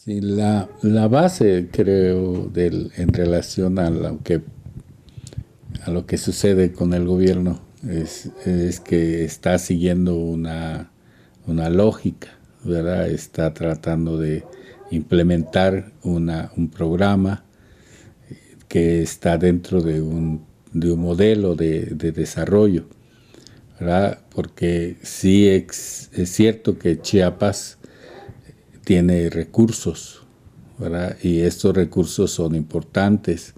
Sí, la base, creo, en relación a lo que sucede con el gobierno es que está siguiendo una lógica, ¿verdad? Está tratando de implementar un programa que está dentro de un modelo de desarrollo, ¿verdad? Porque sí es cierto que Chiapas tiene recursos, ¿verdad? Y estos recursos son importantes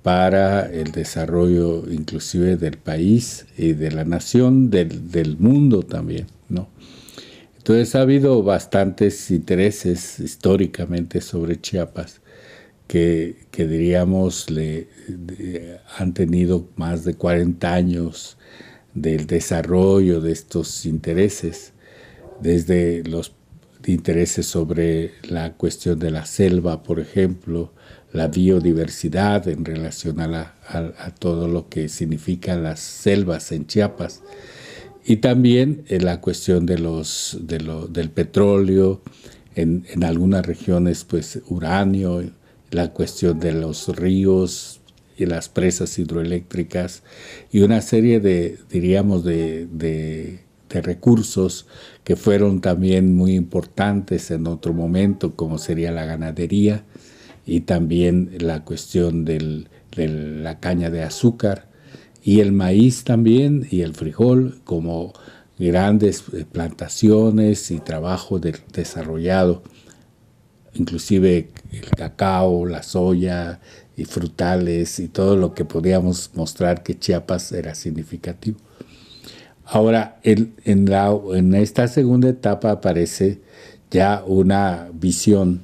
para el desarrollo inclusive del país y de la nación, del mundo también, ¿no? Entonces ha habido bastantes intereses históricamente sobre Chiapas que diríamos han tenido más de 40 años del desarrollo de estos intereses, desde los intereses sobre la cuestión de la selva, por ejemplo, la biodiversidad en relación a todo lo que significan las selvas en Chiapas, y también la cuestión del petróleo, en algunas regiones pues uranio, la cuestión de los ríos y las presas hidroeléctricas y una serie diríamos, de recursos que fueron también muy importantes en otro momento, como sería la ganadería y también la cuestión de la caña de azúcar y el maíz también y el frijol como grandes plantaciones y trabajo desarrollado, inclusive el cacao, la soya y frutales y todo lo que podíamos mostrar que Chiapas era significativo. Ahora, en esta segunda etapa aparece ya una visión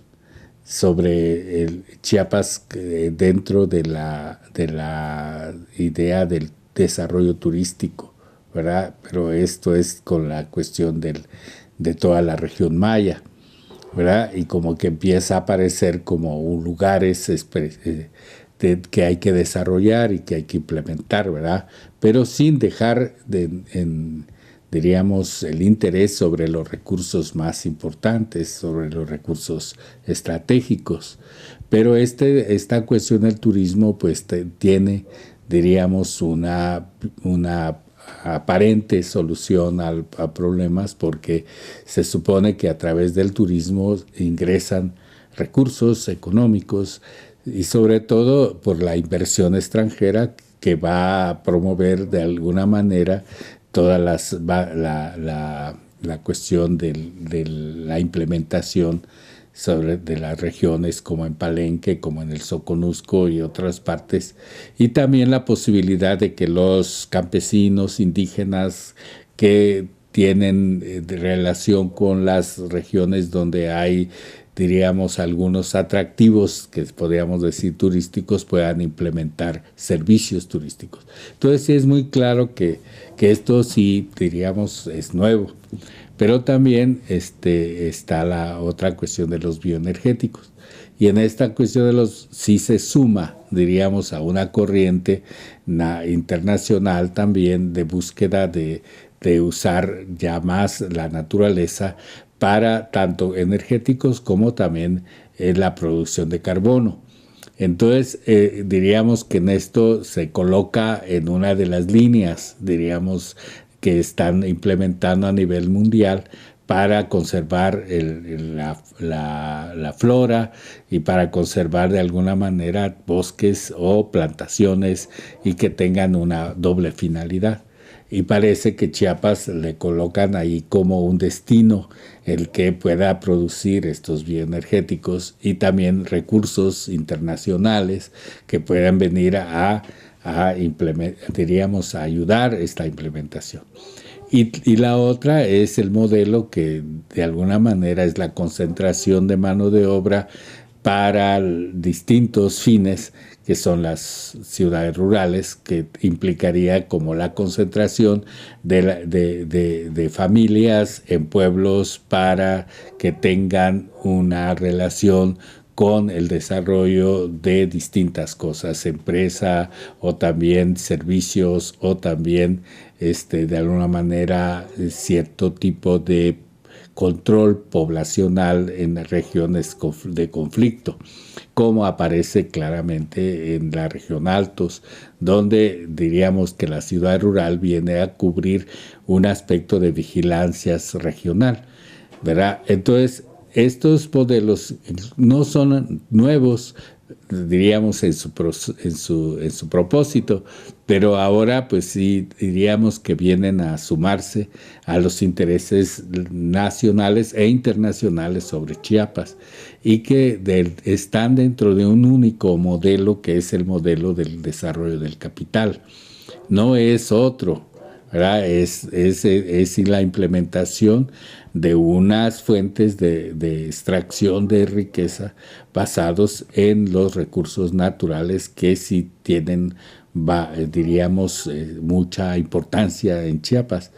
sobre el Chiapas dentro de la idea del desarrollo turístico, ¿verdad? Pero esto es con la cuestión de toda la región maya, ¿verdad? Y como que empieza a aparecer como lugares que hay que desarrollar y que hay que implementar, ¿verdad? Pero sin dejar diríamos, el interés sobre los recursos más importantes, sobre los recursos estratégicos. Pero esta cuestión del turismo pues tiene, diríamos, una aparente solución a problemas porque se supone que a través del turismo ingresan recursos económicos y sobre todo por la inversión extranjera que va a promover de alguna manera toda la cuestión de la implementación de las regiones como en Palenque, como en el Soconusco y otras partes, y también la posibilidad de que los campesinos indígenas que tienen relación con las regiones donde hay, diríamos, algunos atractivos que podríamos decir turísticos, puedan implementar servicios turísticos. Entonces sí es muy claro que esto sí, diríamos, es nuevo. Pero también está la otra cuestión de los bioenergéticos. Y en esta cuestión sí se suma, diríamos, a una corriente internacional también de búsqueda de usar ya más la naturaleza para tanto energéticos como también la producción de carbono. Entonces, diríamos que en esto se coloca en una de las líneas, diríamos, que están implementando a nivel mundial para conservar la flora y para conservar de alguna manera bosques o plantaciones y que tengan una doble finalidad. Y parece que Chiapas le colocan ahí como un destino el que pueda producir estos bioenergéticos y también recursos internacionales que puedan venir diríamos, a ayudar esta implementación. Y la otra es el modelo que de alguna manera es la concentración de mano de obra para distintos fines, que son las ciudades rurales, que implicaría como la concentración de familias en pueblos para que tengan una relación con el desarrollo de distintas cosas, empresa o también servicios o también de alguna manera cierto tipo de control poblacional en regiones de conflicto, como aparece claramente en la región Altos, donde diríamos que la ciudad rural viene a cubrir un aspecto de vigilancia regional, ¿verdad? Entonces, estos modelos no son nuevos, diríamos, en su propósito, pero ahora pues sí diríamos que vienen a sumarse a los intereses nacionales e internacionales sobre Chiapas y que están dentro de un único modelo, que es el modelo del desarrollo del capital. No es otro, ¿verdad? Es la implementación de unas fuentes de extracción de riqueza basados en los recursos naturales que sí tienen, diríamos, mucha importancia en Chiapas.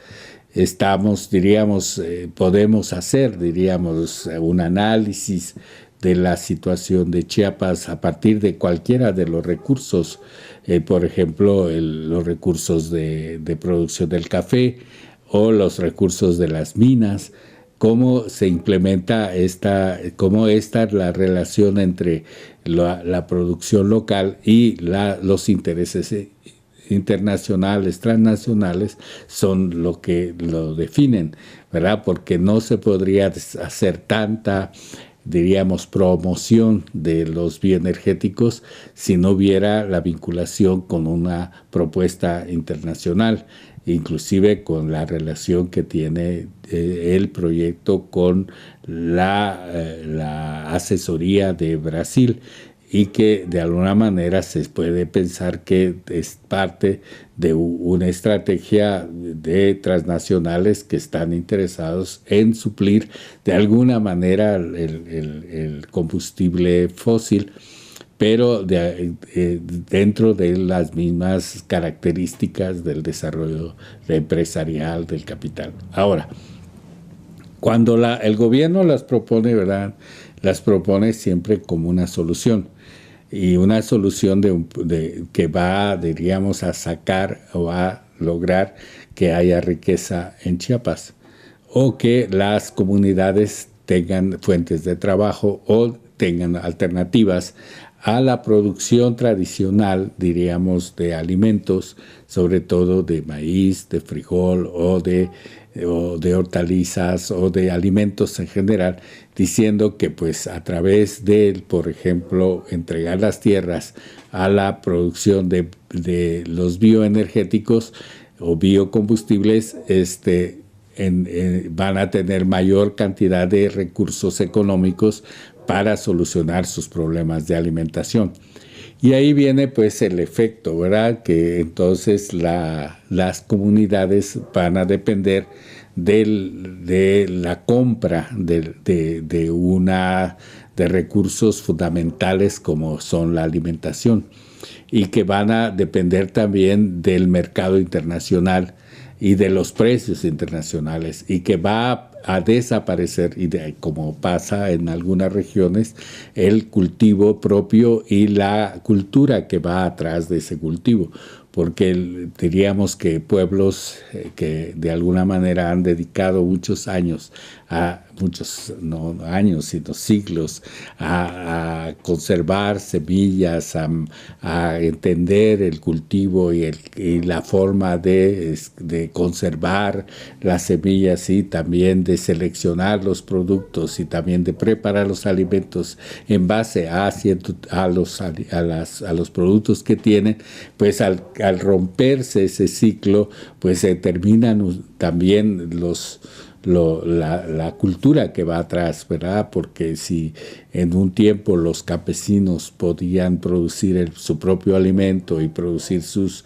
Podemos hacer, diríamos, un análisis de la situación de Chiapas a partir de cualquiera de los recursos, por ejemplo, los recursos de producción del café o los recursos de las minas, cómo se implementa cómo está la relación entre la producción local y los intereses internacionales, transnacionales, son lo que lo definen, ¿verdad? Porque no se podría hacer tanta, diríamos, promoción de los bioenergéticos si no hubiera la vinculación con una propuesta internacional, inclusive con la relación que tiene el proyecto con la asesoría de Brasil, y que de alguna manera se puede pensar que es parte de una estrategia de transnacionales que están interesados en suplir de alguna manera el combustible fósil, pero dentro de las mismas características del desarrollo empresarial del capital. Ahora, cuando el gobierno las propone, ¿verdad?, las propone siempre como una solución, y una solución que va, diríamos, a sacar o a lograr que haya riqueza en Chiapas, o que las comunidades tengan fuentes de trabajo o tengan alternativas a la producción tradicional, diríamos, de alimentos, sobre todo de maíz, de frijol o de hortalizas o de alimentos en general, diciendo que pues a través de, por ejemplo, entregar las tierras a la producción de los bioenergéticos o biocombustibles, van a tener mayor cantidad de recursos económicos para solucionar sus problemas de alimentación. Y ahí viene pues el efecto, ¿verdad? Que entonces las comunidades van a depender de la compra de recursos fundamentales como son la alimentación, y que van a depender también del mercado internacional y de los precios internacionales, y que va a desaparecer, como pasa en algunas regiones, el cultivo propio y la cultura que va atrás de ese cultivo, porque diríamos que pueblos que de alguna manera han dedicado muchos años, no años, sino siglos, a conservar semillas, a entender el cultivo y la forma de conservar las semillas, y también de seleccionar los productos y también de preparar los alimentos en base a los productos que tienen, pues al romperse ese ciclo, pues se terminan también la cultura que va atrás, ¿verdad? Porque si en un tiempo los campesinos podían producir su propio alimento y producir sus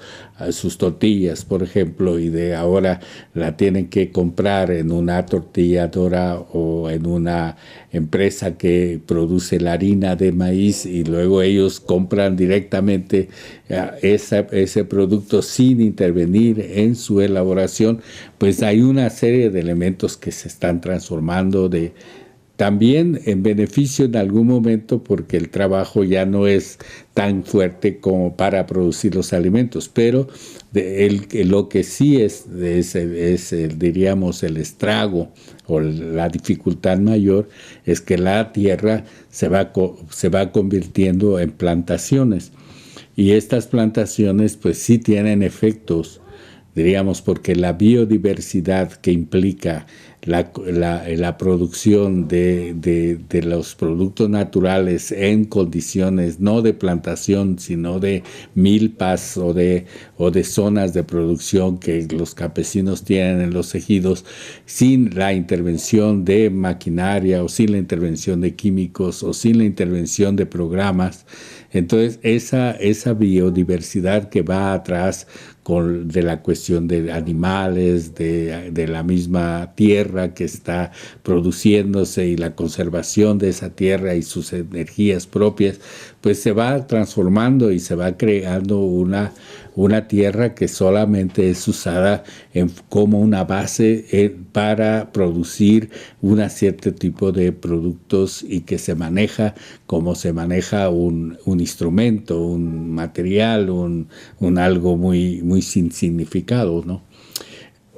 tortillas, por ejemplo, y de ahora la tienen que comprar en una tortilladora o en una empresa que produce la harina de maíz, y luego ellos compran directamente ese producto sin intervenir en su elaboración, pues hay una serie de elementos que se están transformando también en beneficio en algún momento porque el trabajo ya no es tan fuerte como para producir los alimentos, pero lo que sí diríamos, el estrago o la dificultad mayor es que la tierra se va convirtiendo en plantaciones. Y estas plantaciones pues sí tienen efectos, diríamos, porque la biodiversidad que implica la producción de los productos naturales en condiciones no de plantación, sino de milpas o de zonas de producción que los campesinos tienen en los ejidos, sin la intervención de maquinaria o sin la intervención de químicos o sin la intervención de programas. Entonces, esa biodiversidad que va atrás de la cuestión de animales, de la misma tierra que está produciéndose y la conservación de esa tierra y sus energías propias, pues se va transformando y se va creando una tierra que solamente es usada como una base para producir un cierto tipo de productos y que se maneja como se maneja un instrumento, un material, un algo muy sin significado, ¿no?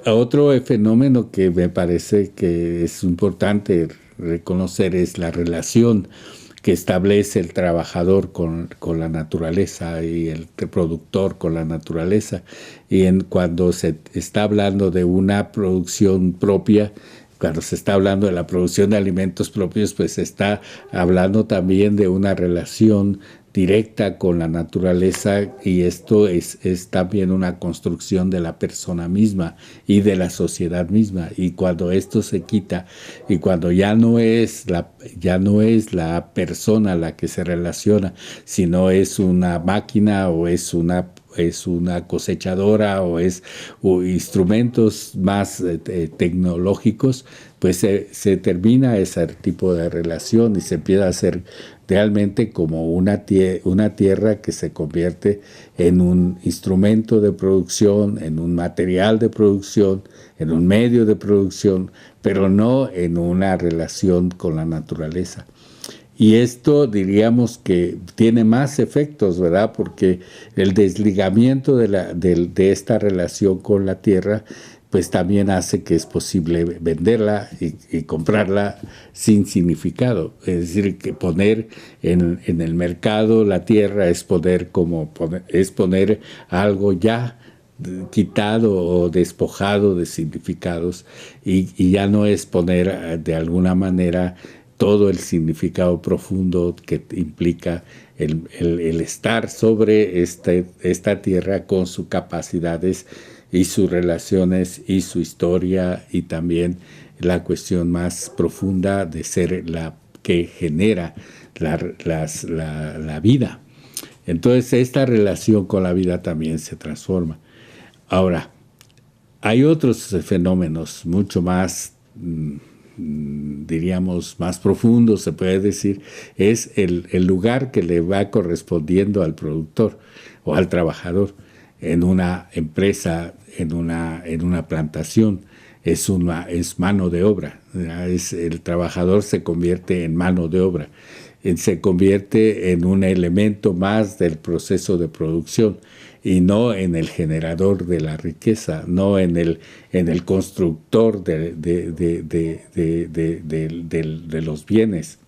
Otro fenómeno que me parece que es importante reconocer es la relación que establece el trabajador con la naturaleza y el productor con la naturaleza. Y cuando se está hablando de una producción propia, cuando se está hablando de la producción de alimentos propios, pues se está hablando también de una relación directa con la naturaleza, y esto es también una construcción de la persona misma y de la sociedad misma. Y cuando esto se quita y cuando ya no es la persona la que se relaciona, sino es una máquina o es una cosechadora o instrumentos más tecnológicos, pues se termina ese tipo de relación y se empieza a hacer realmente como una tierra que se convierte en un instrumento de producción, en un material de producción, en un medio de producción, pero no en una relación con la naturaleza. Y esto diríamos que tiene más efectos, ¿verdad? Porque el desligamiento de esta relación con la tierra pues también hace que es posible venderla y comprarla sin significado. Es decir, que poner en el mercado la tierra es poner algo ya quitado o despojado de significados, y ya no es poner de alguna manera todo el significado profundo que implica el estar sobre esta tierra con sus capacidades y sus relaciones y su historia, y también la cuestión más profunda de ser la que genera la vida. Entonces esta relación con la vida también se transforma. Ahora, hay otros fenómenos mucho más, diríamos, más profundos, se puede decir, es el lugar que le va correspondiendo al productor o al trabajador en una empresa, en una plantación. Es mano de obra. El trabajador se convierte en mano de obra. Se convierte en un elemento más del proceso de producción y no en el generador de la riqueza, no en el constructor de los bienes,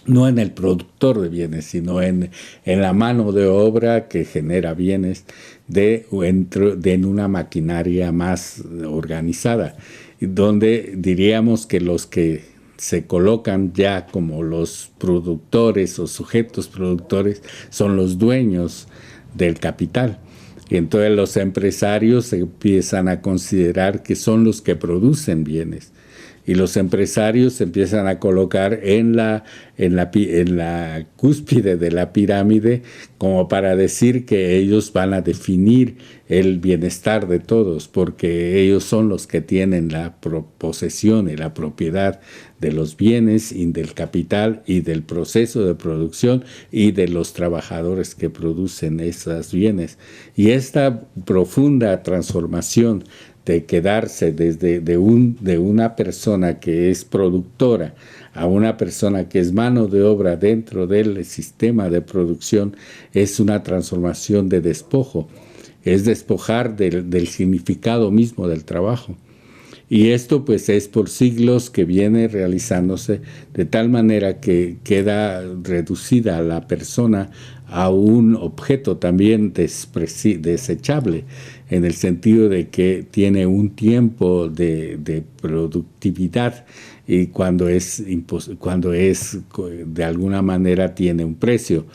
no en el productor de bienes, sino en la mano de obra que genera bienes en una maquinaria más organizada, donde diríamos que los que se colocan ya como los productores o sujetos productores son los dueños del capital. Y entonces los empresarios se empiezan a considerar que son los que producen bienes. Y los empresarios se empiezan a colocar en la cúspide de la pirámide como para decir que ellos van a definir el bienestar de todos, porque ellos son los que tienen la posesión y la propiedad de los bienes y del capital y del proceso de producción y de los trabajadores que producen esos bienes. Y esta profunda transformación de quedarse de una persona que es productora a una persona que es mano de obra dentro del sistema de producción es una transformación de despojo, es despojar del significado mismo del trabajo. Y esto pues es por siglos que viene realizándose de tal manera que queda reducida a la persona a un objeto también desechable, en el sentido de que tiene un tiempo de productividad y cuando es de alguna manera tiene un precio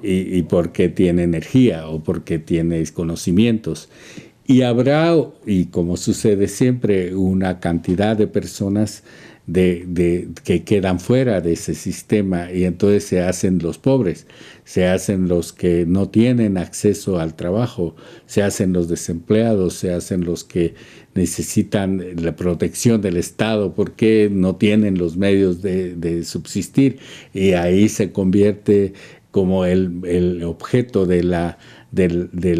y porque tiene energía o porque tiene conocimientos. Y habrá, y como sucede siempre, una cantidad de personas que quedan fuera de ese sistema y entonces se hacen los pobres, se hacen los que no tienen acceso al trabajo, se hacen los desempleados, se hacen los que necesitan la protección del Estado porque no tienen los medios de subsistir y ahí se convierte como el objeto del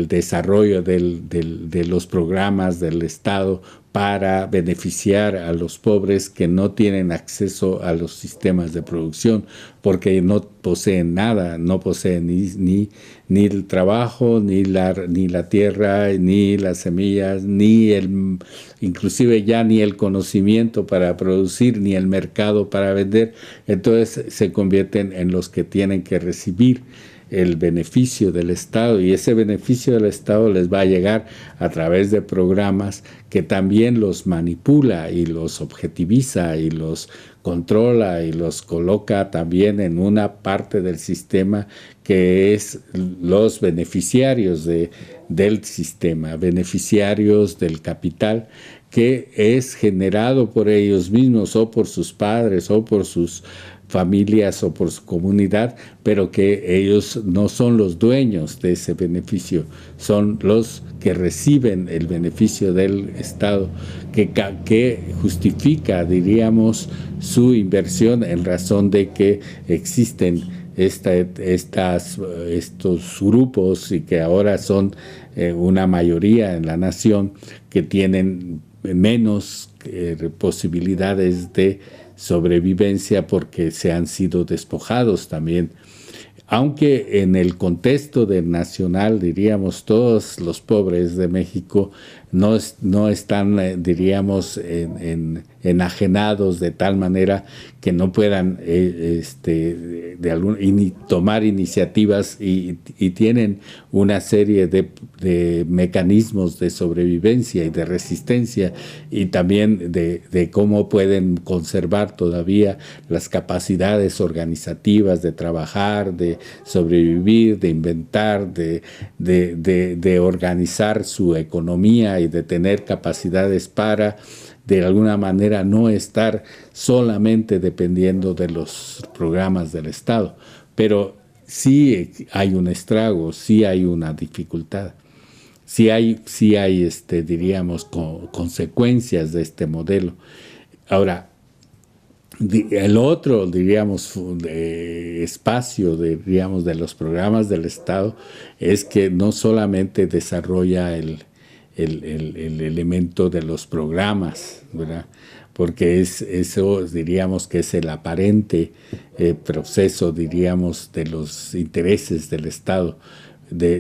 desarrollo de los programas del Estado para beneficiar a los pobres que no tienen acceso a los sistemas de producción porque no poseen nada, no poseen ni el trabajo, ni la tierra, ni las semillas, inclusive ya ni el conocimiento para producir, ni el mercado para vender. Entonces se convierten en los que tienen que recibir el beneficio del Estado y ese beneficio del Estado les va a llegar a través de programas que también los manipula y los objetiviza y los controla y los coloca también en una parte del sistema que es los beneficiarios del sistema, beneficiarios del capital que es generado por ellos mismos o por sus padres o por sus familias o por su comunidad, pero que ellos no son los dueños de ese beneficio, son los que reciben el beneficio del Estado, que justifica, diríamos, su inversión en razón de que existen estos grupos y que ahora son una mayoría en la nación que tienen menos posibilidades de sobrevivencia porque se han sido despojados también. Aunque en el contexto del nacional, diríamos, todos los pobres de México no están, diríamos, enajenados de tal manera que no puedan tomar iniciativas y tienen una serie de mecanismos de sobrevivencia y de resistencia y también de cómo pueden conservar todavía las capacidades organizativas de trabajar, de sobrevivir, de inventar, de organizar su economía y de tener capacidades para de alguna manera no estar solamente dependiendo de los programas del Estado. Pero sí hay un estrago, sí hay una dificultad, sí hay diríamos, consecuencias de este modelo. Ahora, el otro, diríamos, espacio, diríamos, de los programas del Estado es que no solamente desarrolla el elemento de los programas, ¿verdad? Porque eso diríamos que es el aparente proceso, diríamos, de los intereses del Estado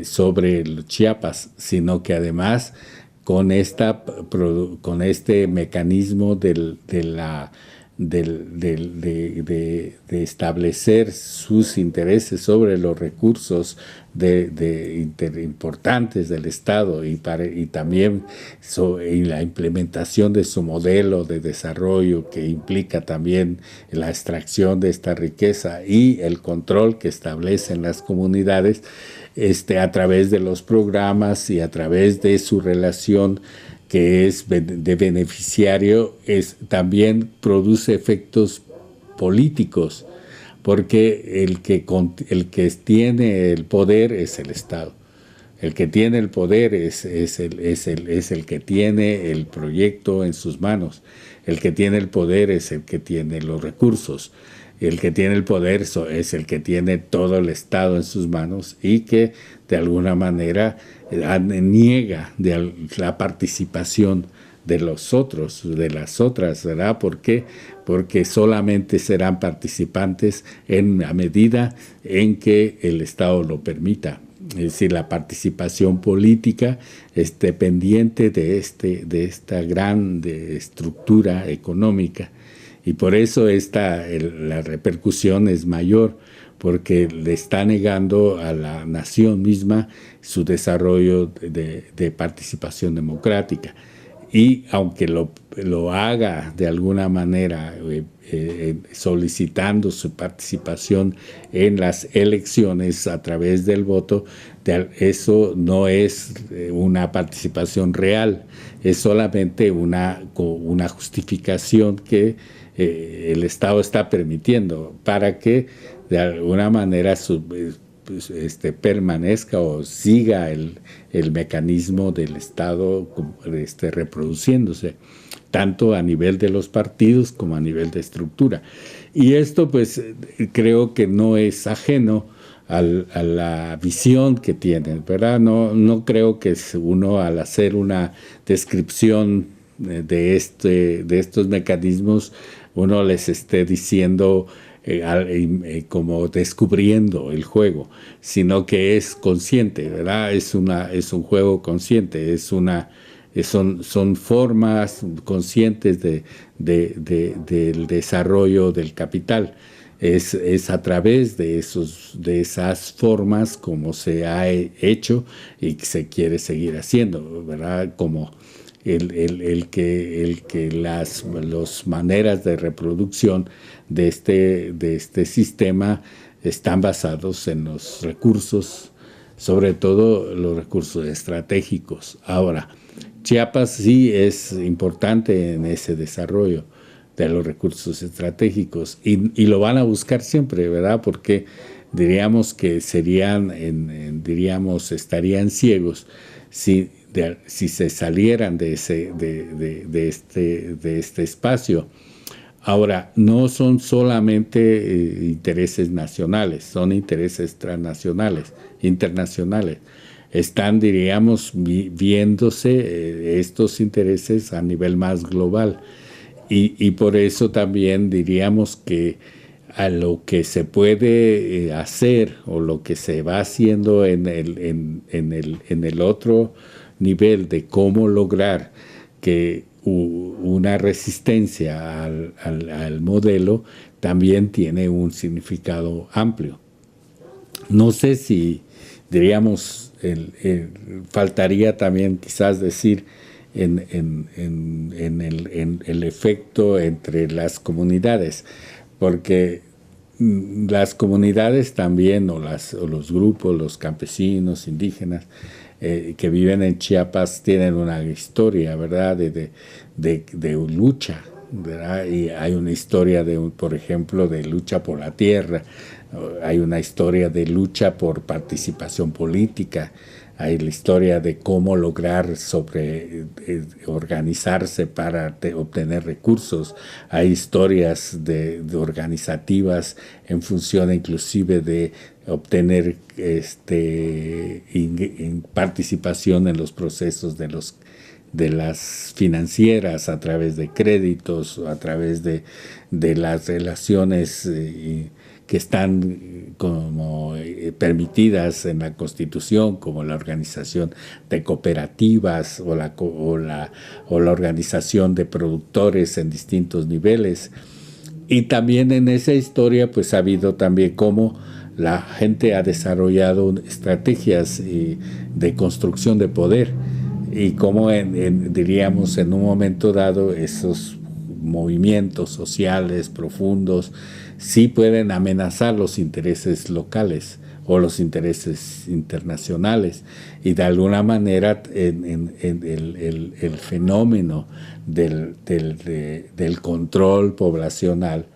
sobre los Chiapas, sino que además con este mecanismo de establecer sus intereses sobre los recursos importantes del Estado y también y la implementación de su modelo de desarrollo que implica también la extracción de esta riqueza y el control que establecen las comunidades a través de los programas y a través de su relación que es de beneficiario, también produce efectos políticos, porque el que tiene el poder es el Estado. El que tiene el poder es el que tiene el proyecto en sus manos. El que tiene el poder es el que tiene los recursos. El que tiene el poder es el que tiene todo el Estado en sus manos y que de alguna manera niega la participación de los otros, de las otras, ¿verdad? ¿Por qué? Porque solamente serán participantes en la medida en que el Estado lo permita. Es decir, la participación política es dependiente de esta gran estructura económica. Y por eso la repercusión es mayor, porque le está negando a la nación misma su desarrollo de participación democrática. Y aunque lo haga de alguna manera solicitando su participación en las elecciones a través del voto, eso no es una participación real, es solamente una justificación que el Estado está permitiendo para que de alguna manera permanezca o siga el mecanismo del Estado reproduciéndose, tanto a nivel de los partidos como a nivel de estructura. Y esto pues creo que no es ajeno a la visión que tienen, ¿verdad? No creo que uno, al hacer una descripción de estos mecanismos, uno les esté diciendo como descubriendo el juego, sino que es consciente, ¿verdad? Es un juego consciente, son formas conscientes del desarrollo del capital. Es a través de esas formas como se ha hecho y se quiere seguir haciendo, ¿verdad? Como el que las maneras de reproducción de este sistema están basados en los recursos, sobre todo los recursos estratégicos. Ahora, Chiapas sí es importante en ese desarrollo de los recursos estratégicos y lo van a buscar siempre, ¿verdad? Porque diríamos que estarían ciegos si se salieran de este espacio. Ahora, no son solamente intereses nacionales, son intereses transnacionales, internacionales. Están, diríamos, viéndose estos intereses a nivel más global. Y por eso también diríamos que a lo que se puede hacer o lo que se va haciendo en el otro nivel de cómo lograr que una resistencia al modelo también tiene un significado amplio. No sé si, diríamos, faltaría también quizás decir en el efecto entre las comunidades, porque las comunidades también, o los grupos, los campesinos, indígenas, que viven en Chiapas tienen una historia, ¿verdad?, de lucha, ¿verdad? Y hay una historia, por ejemplo, de lucha por la tierra, hay una historia de lucha por participación política, hay la historia de cómo lograr organizarse para obtener recursos, hay historias de organizativas en función inclusive de obtener participación en los procesos de las financieras a través de créditos, a través de las relaciones que están como permitidas en la Constitución, como la organización de cooperativas o la organización de productores en distintos niveles. Y también en esa historia pues ha habido también cómo la gente ha desarrollado estrategias de construcción de poder y cómo diríamos en un momento dado esos movimientos sociales profundos sí pueden amenazar los intereses locales o los intereses internacionales, y de alguna manera el fenómeno del control poblacional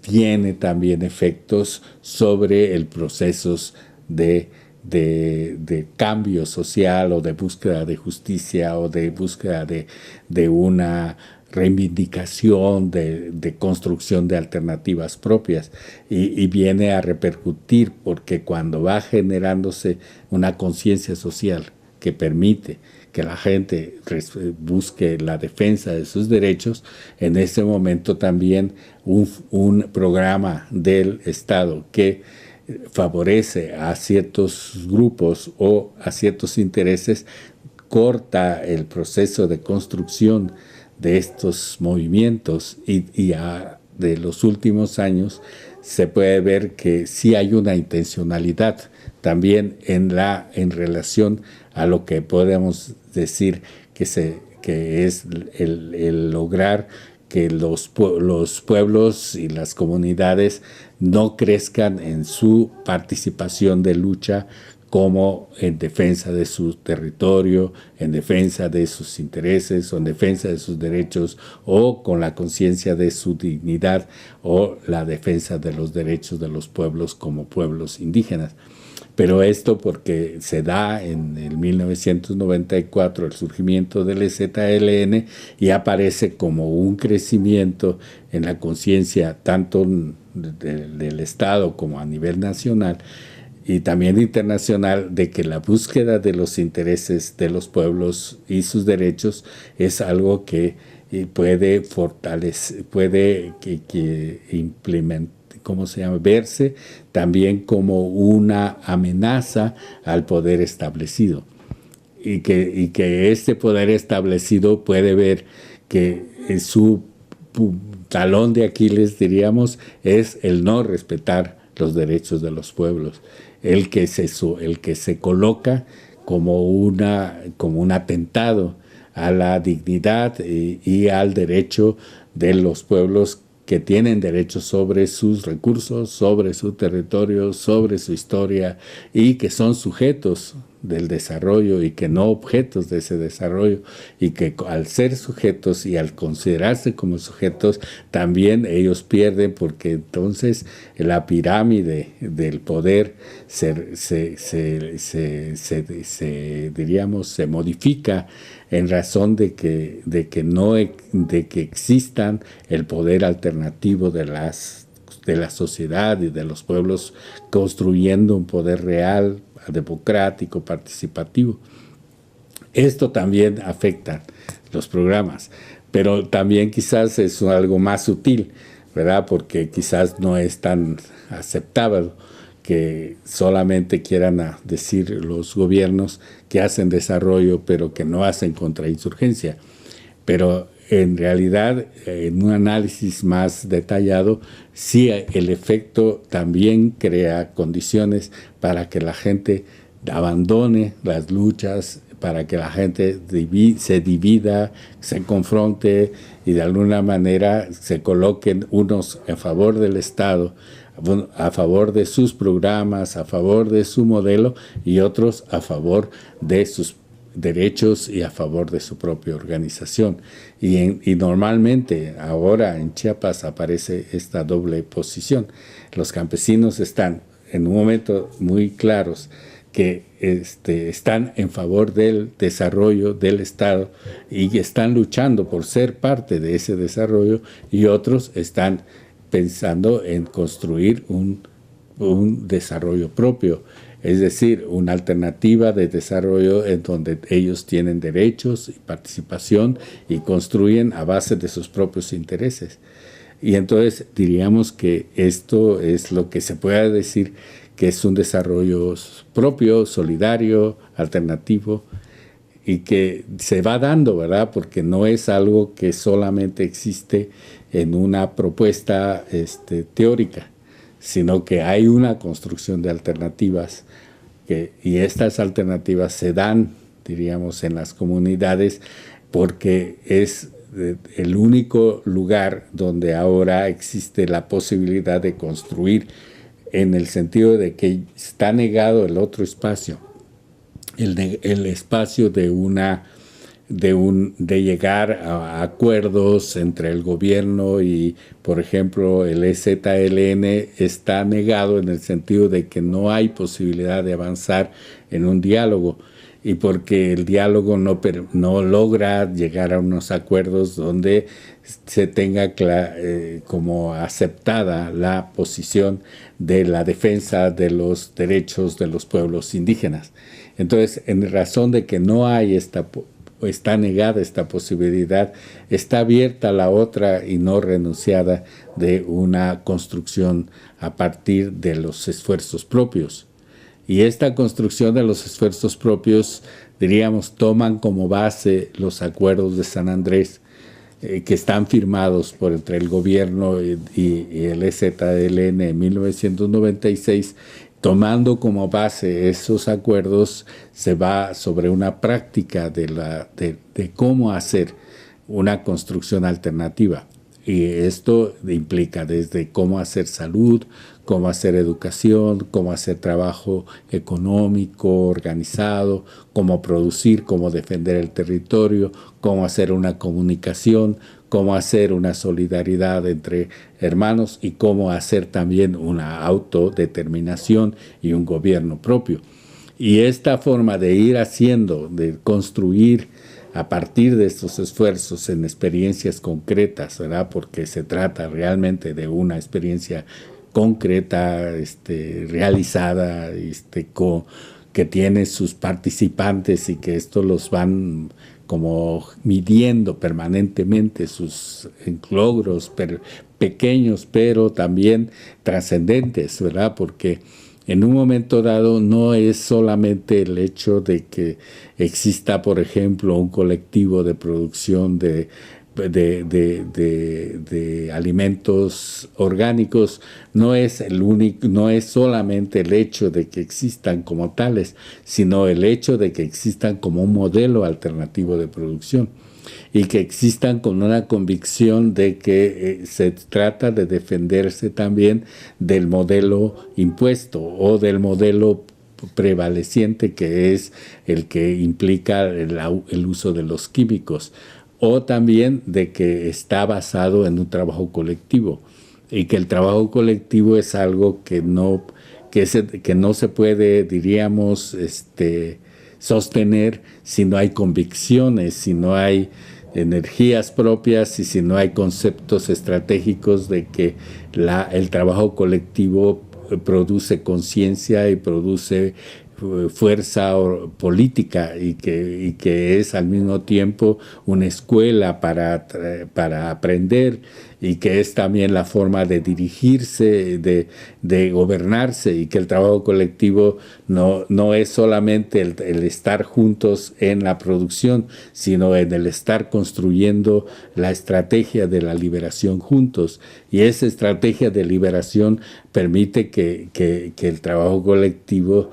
tiene también efectos sobre el procesos de de cambio social o de búsqueda de justicia o de búsqueda de una reivindicación, de construcción de alternativas propias y viene a repercutir porque cuando va generándose una conciencia social que permite que la gente busque la defensa de sus derechos, en ese momento también un programa del Estado que favorece a ciertos grupos o a ciertos intereses, corta el proceso de construcción de estos movimientos de los últimos años se puede ver que sí hay una intencionalidad también en relación a lo que podemos decir que es el lograr que los pueblos y las comunidades no crezcan en su participación de lucha como en defensa de su territorio, en defensa de sus intereses o en defensa de sus derechos o con la conciencia de su dignidad o la defensa de los derechos de los pueblos como pueblos indígenas. Pero esto porque se da en el 1994 el surgimiento del EZLN y aparece como un crecimiento en la conciencia tanto del Estado como a nivel nacional y también internacional de que la búsqueda de los intereses de los pueblos y sus derechos es algo que puede fortalecer, puede que implementar, verse también como una amenaza al poder establecido y que este poder establecido puede ver que su talón de Aquiles, diríamos, es el no respetar los derechos de los pueblos, el que se coloca como un atentado a la dignidad y al derecho de los pueblos que tienen derechos sobre sus recursos, sobre su territorio, sobre su historia y que son sujetos del desarrollo y que no objetos de ese desarrollo y que al ser sujetos y al considerarse como sujetos también ellos pierden porque entonces la pirámide del poder diríamos se modifica en razón de que existan el poder alternativo de la sociedad y de los pueblos construyendo un poder real, democrático, participativo. Esto también afecta los programas, pero también quizás es algo más sutil, ¿verdad? Porque quizás no es tan aceptable que solamente quieran decir los gobiernos que hacen desarrollo, pero que no hacen contrainsurgencia. Pero en realidad, en un análisis más detallado, sí el efecto también crea condiciones para que la gente abandone las luchas, para que la gente se divida, se confronte y de alguna manera se coloquen unos en favor del Estado, a favor de sus programas, a favor de su modelo y otros a favor de sus derechos y a favor de su propia organización. Y normalmente ahora en Chiapas aparece esta doble posición. Los campesinos están en un momento muy claros que están en favor del desarrollo del Estado y están luchando por ser parte de ese desarrollo y otros están pensando en construir un desarrollo propio, es decir, una alternativa de desarrollo en donde ellos tienen derechos y participación y construyen a base de sus propios intereses. Y entonces diríamos que esto es lo que se puede decir que es un desarrollo propio, solidario, alternativo, y que se va dando, ¿verdad? Porque no es algo que solamente existe en una propuesta teórica, sino que hay una construcción de alternativas y estas alternativas se dan, diríamos, en las comunidades porque es el único lugar donde ahora existe la posibilidad de construir en el sentido de que está negado el otro espacio, el espacio de una de llegar a acuerdos entre el gobierno y, por ejemplo, el EZLN está negado en el sentido de que no hay posibilidad de avanzar en un diálogo y porque el diálogo no logra llegar a unos acuerdos donde se tenga como aceptada la posición de la defensa de los derechos de los pueblos indígenas. Entonces, en razón de que no hay está negada esta posibilidad, está abierta la otra y no renunciada de una construcción a partir de los esfuerzos propios. Y esta construcción de los esfuerzos propios, diríamos, toman como base los acuerdos de San Andrés, que están firmados entre el gobierno y el EZLN en 1996. Tomando como base esos acuerdos, se va sobre una práctica de cómo hacer una construcción alternativa. Y esto implica desde cómo hacer salud, cómo hacer educación, cómo hacer trabajo económico, organizado, cómo producir, cómo defender el territorio, cómo hacer una comunicación, cómo hacer una solidaridad entre hermanos y cómo hacer también una autodeterminación y un gobierno propio. Y esta forma de ir haciendo, de construir a partir de estos esfuerzos en experiencias concretas, ¿verdad? Porque se trata realmente de una experiencia concreta, realizada, que tiene sus participantes y que esto los van como midiendo permanentemente sus logros pequeños, pero también trascendentes, ¿verdad? Porque en un momento dado no es solamente el hecho de que exista, por ejemplo, un colectivo de producción de alimentos orgánicos, no es solamente el hecho de que existan como tales, sino el hecho de que existan como un modelo alternativo de producción y que existan con una convicción de que se trata de defenderse también del modelo impuesto o del modelo prevaleciente, que es el que implica el uso de los químicos, o también de que está basado en un trabajo colectivo y que el trabajo colectivo es algo que no se puede, diríamos, sostener si no hay convicciones, si no hay energías propias y si no hay conceptos estratégicos de que el trabajo colectivo produce conciencia y produce fuerza política y que es al mismo tiempo una escuela para aprender y que es también la forma de dirigirse, de gobernarse, y que el trabajo colectivo no es solamente el estar juntos en la producción, sino en el estar construyendo la estrategia de la liberación juntos. Y esa estrategia de liberación permite que el trabajo colectivo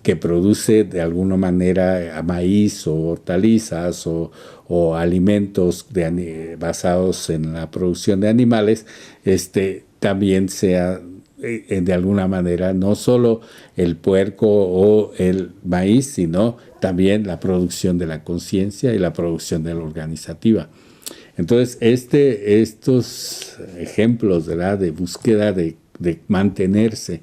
que produce de alguna manera maíz o hortalizas o alimentos basados en la producción de animales, también sea de alguna manera no solo el puerco o el maíz, sino también la producción de la conciencia y la producción de la organizativa. Entonces, estos ejemplos, ¿verdad?, de búsqueda de mantenerse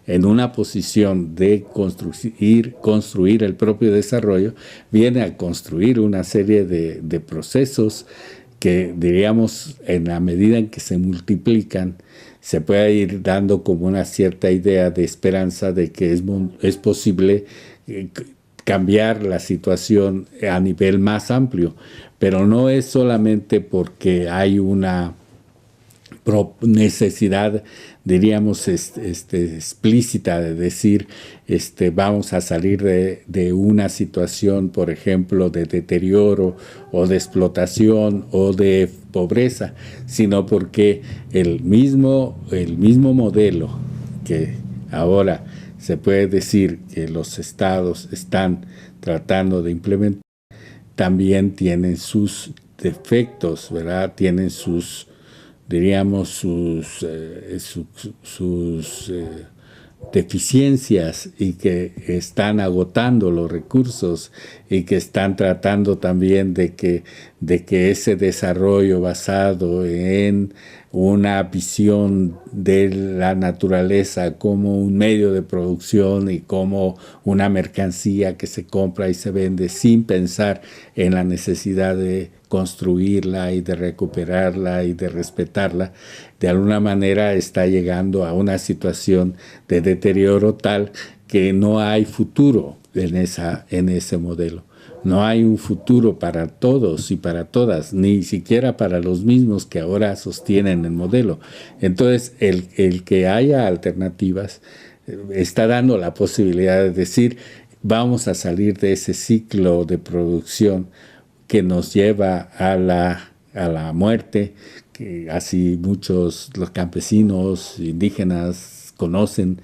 en una posición de construir el propio desarrollo, viene a construir una serie de procesos que, diríamos, en la medida en que se multiplican, se puede ir dando como una cierta idea de esperanza de que es posible cambiar la situación a nivel más amplio, pero no es solamente porque hay una necesidad, diríamos, explícita de decir, vamos a salir de una situación, por ejemplo, de deterioro o de explotación o de pobreza, sino porque el mismo modelo que ahora se puede decir que los estados están tratando de implementar, también tienen sus defectos, ¿verdad? Tienen sus, diríamos, sus deficiencias y que están agotando los recursos y que están tratando también de que ese desarrollo basado en una visión de la naturaleza como un medio de producción y como una mercancía que se compra y se vende sin pensar en la necesidad de construirla y de recuperarla y de respetarla, de alguna manera está llegando a una situación de deterioro tal que no hay futuro en ese modelo. No hay un futuro para todos y para todas, ni siquiera para los mismos que ahora sostienen el modelo. Entonces, el que haya alternativas está dando la posibilidad de decir, vamos a salir de ese ciclo de producción que nos lleva a la muerte, que así muchos los campesinos indígenas conocen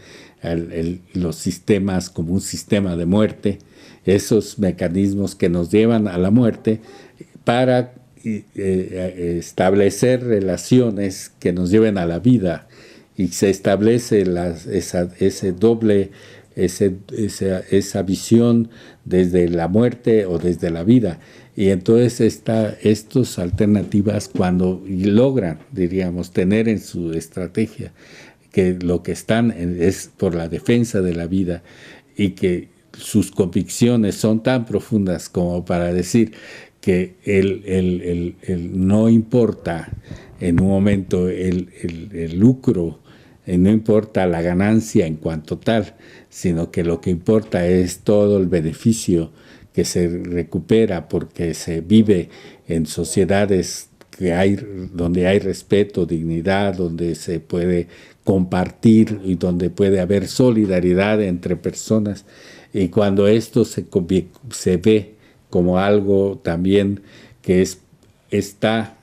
los sistemas como un sistema de muerte, esos mecanismos que nos llevan a la muerte para establecer relaciones que nos lleven a la vida, y se establece esa visión desde la muerte o desde la vida. Y entonces estas alternativas, cuando logran, diríamos, tener en su estrategia que lo que están es por la defensa de la vida y que sus convicciones son tan profundas como para decir que no importa en un momento el lucro, no importa la ganancia en cuanto tal, sino que lo que importa es todo el beneficio que se recupera porque se vive en sociedades donde hay respeto, dignidad, donde se puede compartir y donde puede haber solidaridad entre personas. Y cuando esto se ve como algo también que está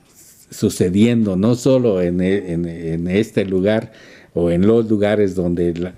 sucediendo no solo en este lugar o en los lugares donde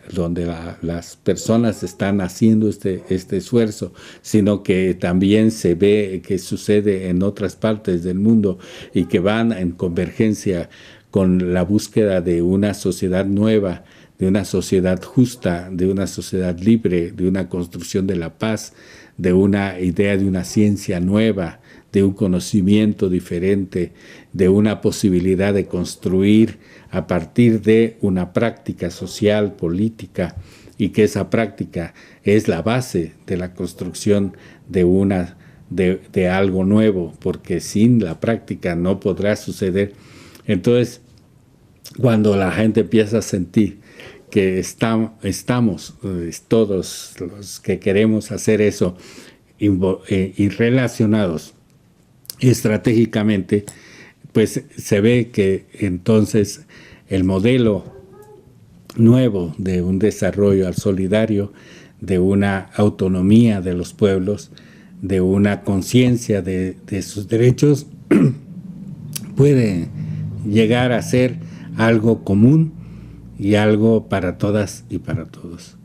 las personas están haciendo este esfuerzo, sino que también se ve que sucede en otras partes del mundo y que van en convergencia con la búsqueda de una sociedad nueva, de una sociedad justa, de una sociedad libre, de una construcción de la paz, de una idea de una ciencia nueva, de un conocimiento diferente, de una posibilidad de construir a partir de una práctica social, política, y que esa práctica es la base de la construcción de algo nuevo, porque sin la práctica no podrá suceder. Entonces, cuando la gente empieza a sentir que estamos todos los que queremos hacer eso y relacionados estratégicamente, pues se ve que entonces el modelo nuevo de un desarrollo al solidario, de una autonomía de los pueblos, de una conciencia de sus derechos, puede llegar a ser algo común y algo para todas y para todos.